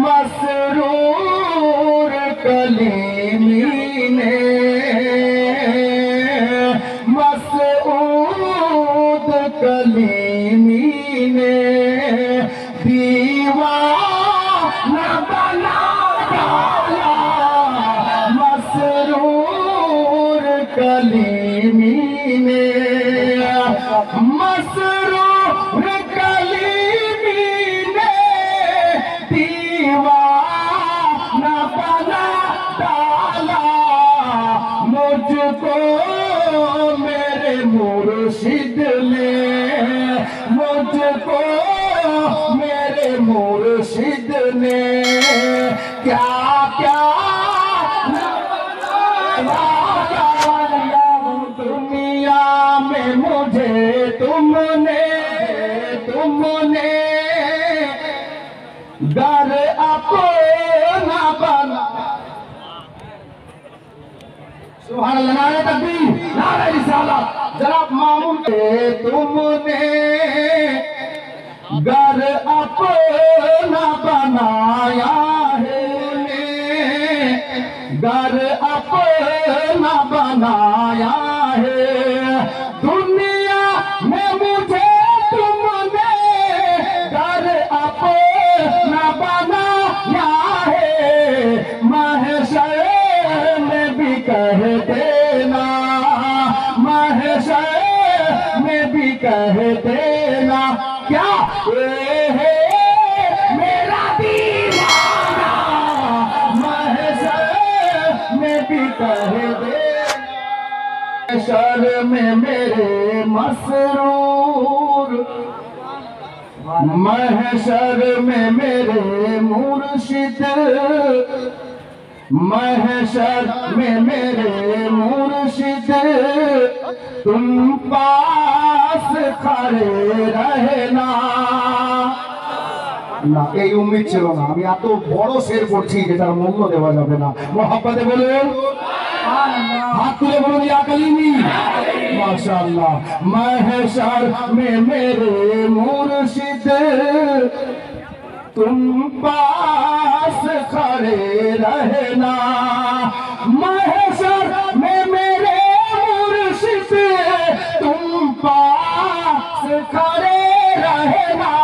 मसरूर कलीमी ने मसऊद कलीमी ने दीवाना बना डाला। मसरूर कलीमी ने मसरूर कलीमी ने दीवाना बना डाला। मुझको मेरे मुर्शिद ने मुझको मेरे मुर्शिद ने क्या क्या दुनिया में मुझे तुमने घर अपना बना। सुभान अल्लाह, नारे तकबीर, नारे रिसालत। जनाब मामून तुमने घर अपना बनाया है, घर अपना बनाया है। दुनिया में मुझे तुमने घर अपना बनाया है। महशर में भी कह देना, महशर में भी कह देना, क्या ये है मेरा दीवाना। महशर में भी कह देना, महशर में मेरे मसरूर, महशर में मेरे मुर्शिद, महशर में मेरे मुर्शिद तुम पास खड़े रहना। না এই উম্মিদ ছিল না, আমি এত বড় শের করছি যেটার মূল্য দেওয়া যাবে না। মোহাব্বতে বলুন হাত তুলে বলুন ইয়া কলিমি মাশাআল্লাহ। महशर में मेरे मुर्शिद तुम पास खड़े रहना। महशर में मेरे मुर्शिद तुम पास खड़े रहना।